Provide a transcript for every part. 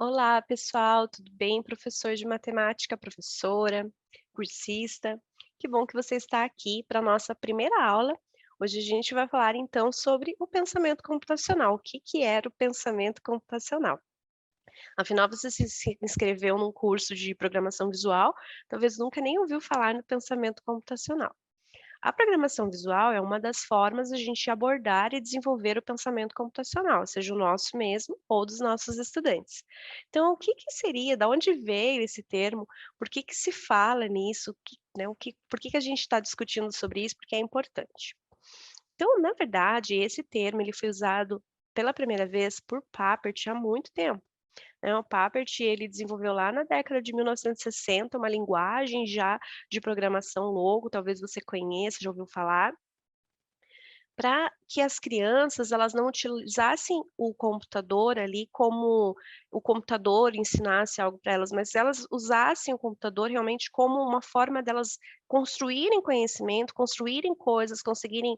Olá, pessoal, tudo bem? Professor de matemática, professora, cursista. Que bom que você está aqui para a nossa primeira aula. Hoje a gente vai falar então sobre o pensamento computacional. O que que era o pensamento computacional? Afinal, você se inscreveu num curso de programação visual, talvez nunca nem ouviu falar no pensamento computacional. A programação visual é uma das formas de a gente abordar e desenvolver o pensamento computacional, seja o nosso mesmo ou dos nossos estudantes. Então, o que que seria, da onde veio esse termo, por que que se fala nisso, por que que a gente está discutindo sobre isso, porque é importante. Então, na verdade, esse termo ele foi usado pela primeira vez por Papert há muito tempo, né. O Papert, ele desenvolveu lá na década de 1960 uma linguagem já de programação Logo, talvez você conheça, já ouviu falar, para que as crianças elas não utilizassem o computador ali como o computador ensinasse algo para elas, mas elas usassem o computador realmente como uma forma delas construírem conhecimento, construírem coisas, conseguirem,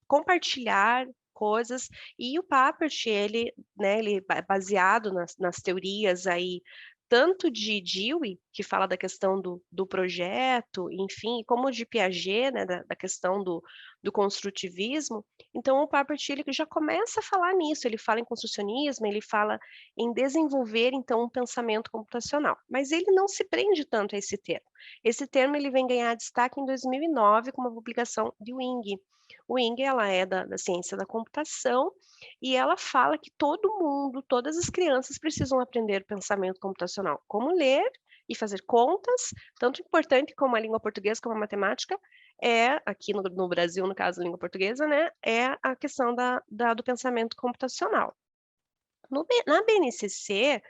compartilhar coisas. E o Papert ele, né, ele baseado nas teorias aí, tanto de Dewey, que fala da questão do projeto, enfim, como de Piaget, né, da questão do construtivismo. Então o Papert ele já começa a falar nisso, ele fala em construcionismo, ele fala em desenvolver então um pensamento computacional, mas ele não se prende tanto a esse termo. Esse termo ele vem ganhar destaque em 2009 com uma publicação de Wing. Wing ela é da ciência da computação e ela fala que todo mundo, todas as crianças precisam aprender pensamento computacional, como ler e fazer contas, tanto importante como a língua portuguesa, como a matemática, é, aqui no Brasil, no caso, a língua portuguesa, né, é a questão do pensamento computacional. No B Na BNCC,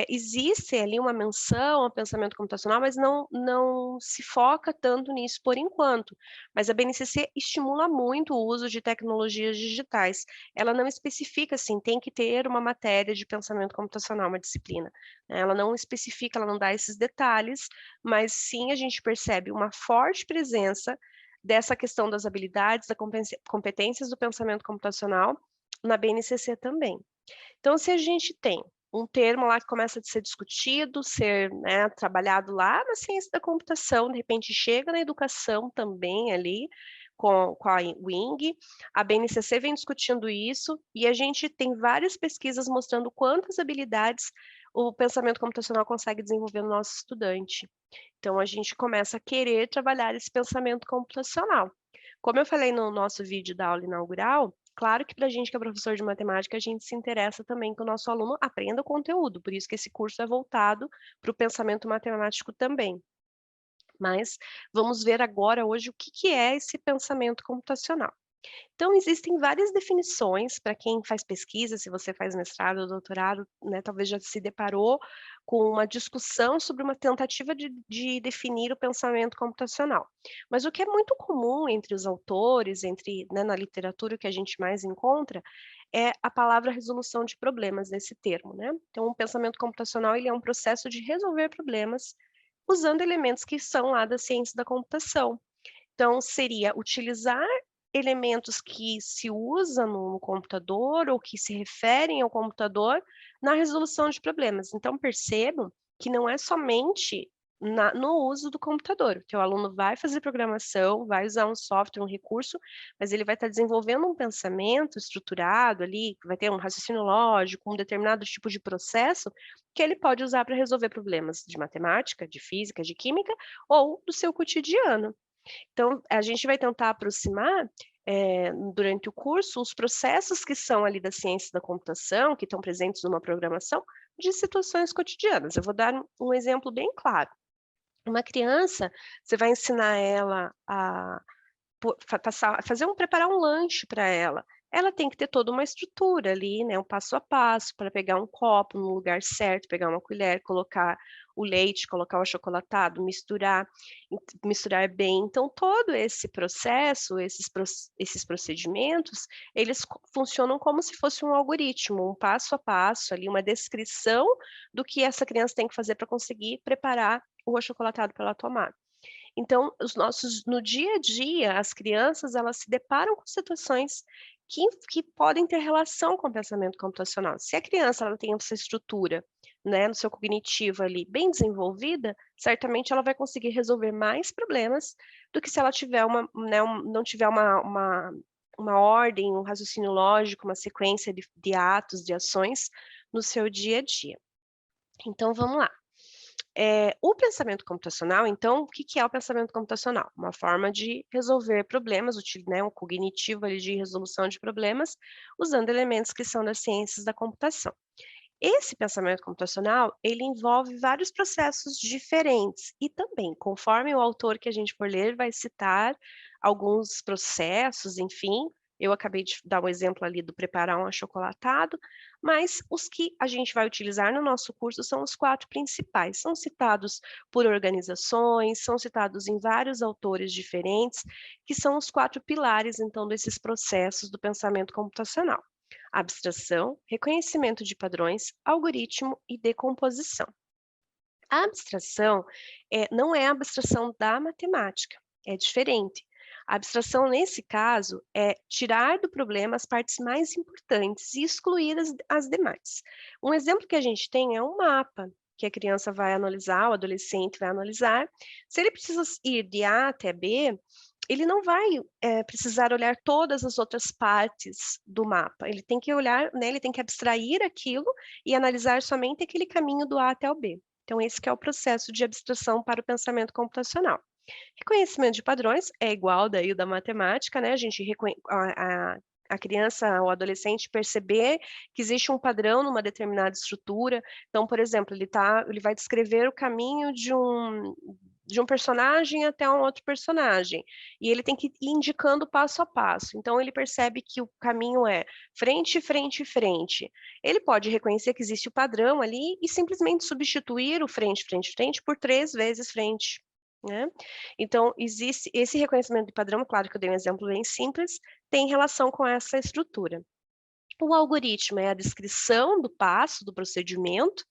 existe ali uma menção ao pensamento computacional, mas não se foca tanto nisso por enquanto. Mas a BNCC estimula muito o uso de tecnologias digitais. Ela não especifica, assim, tem que ter uma matéria de pensamento computacional, uma disciplina, né, ela não especifica, ela não dá esses detalhes, mas sim a gente percebe uma forte presença dessa questão das habilidades, da competências do pensamento computacional na BNCC também. Então, se a gente tem um termo lá que começa a ser discutido, ser, né, trabalhado lá na ciência da computação, de repente chega na educação também ali, com a Wing, a BNCC vem discutindo isso, e a gente tem várias pesquisas mostrando quantas habilidades o pensamento computacional consegue desenvolver no nosso estudante. Então a gente começa a querer trabalhar esse pensamento computacional. Como eu falei no nosso vídeo da aula inaugural, claro que para a gente que é professor de matemática, a gente se interessa também que o nosso aluno aprenda o conteúdo, por isso que esse curso é voltado para o pensamento matemático também. Mas vamos ver agora hoje o que que é esse pensamento computacional. Então, existem várias definições para quem faz pesquisa, se você faz mestrado ou doutorado, né, talvez já se deparou com uma discussão sobre uma tentativa de definir o pensamento computacional. Mas o que é muito comum entre os autores, entre, né, na literatura, o que a gente mais encontra, é a palavra resolução de problemas nesse termo, né? Então, o pensamento computacional ele é um processo de resolver problemas usando elementos que são lá da ciência da computação. Então, seria utilizar elementos que se usa no computador ou que se referem ao computador na resolução de problemas. Então, percebam que não é somente no uso do computador. O teu aluno vai fazer programação, vai usar um software, um recurso, mas ele vai estar desenvolvendo um pensamento estruturado ali, que vai ter um raciocínio lógico, um determinado tipo de processo que ele pode usar para resolver problemas de matemática, de física, de química ou do seu cotidiano. Então, a gente vai tentar aproximar, durante o curso, os processos que são ali da ciência da computação, que estão presentes numa programação, de situações cotidianas. Eu vou dar um exemplo bem claro. Uma criança, você vai ensinar ela a preparar um lanche para ela. Ela tem que ter toda uma estrutura ali, né, um passo a passo para pegar um copo no lugar certo, pegar uma colher, colocar o leite, colocar o achocolatado, misturar bem. Então todo esse processo, esses procedimentos, eles funcionam como se fosse um algoritmo, um passo a passo ali, uma descrição do que essa criança tem que fazer para conseguir preparar o achocolatado para ela tomar. Então, os nossos no dia a dia, as crianças, elas se deparam com situações que podem ter relação com o pensamento computacional. Se a criança ela tem essa estrutura né, no seu cognitivo ali bem desenvolvida, certamente ela vai conseguir resolver mais problemas do que se ela tiver né, não tiver uma ordem, um raciocínio lógico, uma sequência de atos, de ações no seu dia a dia. Então vamos lá. O pensamento computacional, então, o que que é o pensamento computacional? Uma forma de resolver problemas, né, um cognitivo ali de resolução de problemas, usando elementos que são das ciências da computação. Esse pensamento computacional, ele envolve vários processos diferentes e também, conforme o autor que a gente for ler vai citar alguns processos, enfim, eu acabei de dar um exemplo ali do preparar um achocolatado, mas os que a gente vai utilizar no nosso curso são os 4 principais, são citados por organizações, são citados em vários autores diferentes, que são os 4 pilares, então, desses processos do pensamento computacional: abstração, reconhecimento de padrões, algoritmo e decomposição. A abstração não é a abstração da matemática, é diferente. A abstração, nesse caso, é tirar do problema as partes mais importantes e excluir as demais. Um exemplo que a gente tem é um mapa, que a criança vai analisar, o adolescente vai analisar. Se ele precisa ir de A até B, ele não vai precisar olhar todas as outras partes do mapa. Ele tem que olhar, né, ele tem que abstrair aquilo e analisar somente aquele caminho do A até o B. Então, esse que é o processo de abstração para o pensamento computacional. Reconhecimento de padrões é igual daí o da matemática, né? A gente a criança ou adolescente perceber que existe um padrão numa determinada estrutura. Então, por exemplo, ele vai descrever o caminho de um personagem até um outro personagem, e ele tem que ir indicando passo a passo. Então ele percebe que o caminho é frente, frente, frente. Ele pode reconhecer que existe o padrão ali e simplesmente substituir o frente, frente, frente por 3 vezes frente, né. Então existe esse reconhecimento de padrão, claro que eu dei um exemplo bem simples, tem relação com essa estrutura. O algoritmo é a descrição do passo, do procedimento,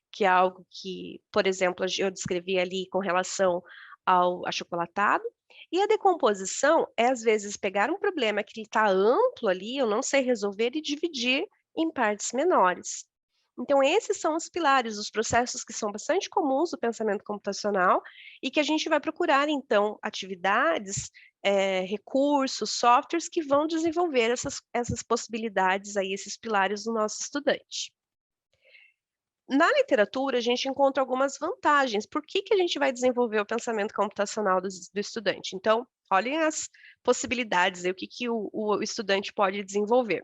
que é algo que, por exemplo, eu descrevi ali com relação ao achocolatado, e a decomposição é, às vezes, pegar um problema que está amplo ali, eu não sei resolver, e dividir em partes menores. Então, esses são os pilares, os processos que são bastante comuns do pensamento computacional e que a gente vai procurar, então, atividades, recursos, softwares que vão desenvolver essas possibilidades aí, esses pilares do nosso estudante. Na literatura, a gente encontra algumas vantagens. Por que que a gente vai desenvolver o pensamento computacional do estudante? Então, olhem as possibilidades aí, o que que o estudante pode desenvolver.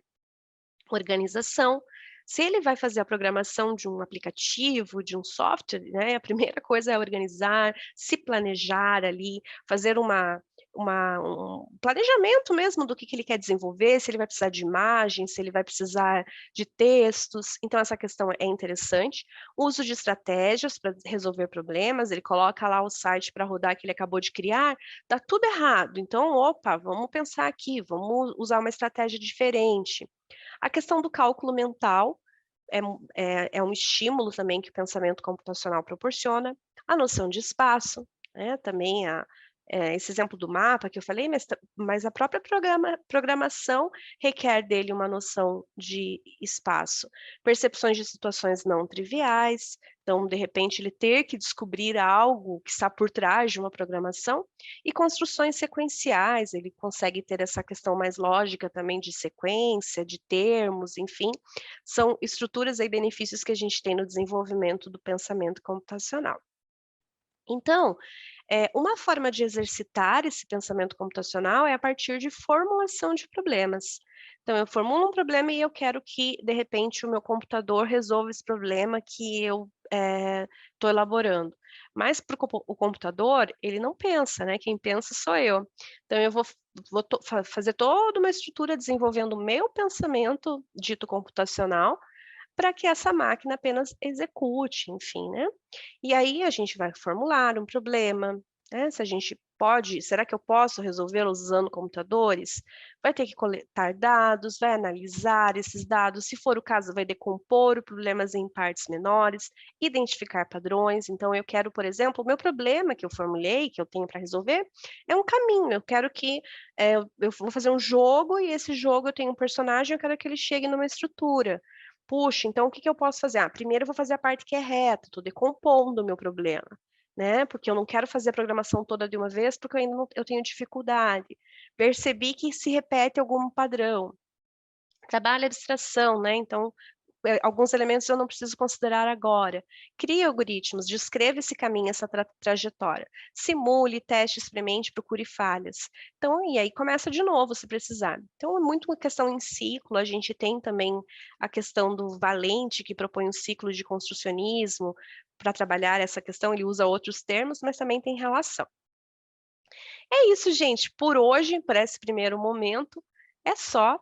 Organização. Se ele vai fazer a programação de um aplicativo, de um software, né, a primeira coisa é organizar, se planejar ali, fazer um planejamento mesmo do que ele quer desenvolver, se ele vai precisar de imagens, se ele vai precisar de textos. Então essa questão é interessante. O uso de estratégias para resolver problemas, ele coloca lá o site para rodar que ele acabou de criar, dá tudo errado. Então, opa, vamos pensar aqui, vamos usar uma estratégia diferente. A questão do cálculo mental é um estímulo também que o pensamento computacional proporciona. A noção de espaço, né, também esse exemplo do mapa que eu falei, mas a própria programação requer dele uma noção de espaço. Percepções de situações não triviais, então, de repente, ele ter que descobrir algo que está por trás de uma programação, e construções sequenciais, ele consegue ter essa questão mais lógica também de sequência, de termos, enfim, são estruturas e benefícios que a gente tem no desenvolvimento do pensamento computacional. Então, uma forma de exercitar esse pensamento computacional é a partir de formulação de problemas. Então, eu formulo um problema e eu quero que, de repente, o meu computador resolva esse problema que eu estou elaborando. Mas para o computador, ele não pensa, né? Quem pensa sou eu. Então, eu vou fazer toda uma estrutura desenvolvendo o meu pensamento dito computacional para que essa máquina apenas execute, enfim, né. E aí a gente vai formular um problema, né, se a gente pode será que eu posso resolvê-lo usando computadores? Vai ter que coletar dados, vai analisar esses dados, se for o caso, vai decompor o problemas em partes menores, identificar padrões. Então eu quero, por exemplo, o meu problema que eu formulei, que eu tenho para resolver, é um caminho, eu quero que, eu vou fazer um jogo e esse jogo eu tenho um personagem, eu quero que ele chegue numa estrutura. Puxa, então o que que eu posso fazer? Primeiro eu vou fazer a parte que é reta, tô decompondo o meu problema, né, porque eu não quero fazer a programação toda de uma vez, porque eu tenho dificuldade. Percebi que se repete algum padrão. Trabalho a distração, né, então, alguns elementos eu não preciso considerar agora. Crie algoritmos, descreva esse caminho, essa trajetória. Simule, teste, experimente, procure falhas. Então, e aí começa de novo se precisar. Então, é muito uma questão em ciclo, a gente tem também a questão do Valente, que propõe um ciclo de construcionismo para trabalhar essa questão, ele usa outros termos, mas também tem relação. É isso, gente, por hoje, por esse primeiro momento, é só.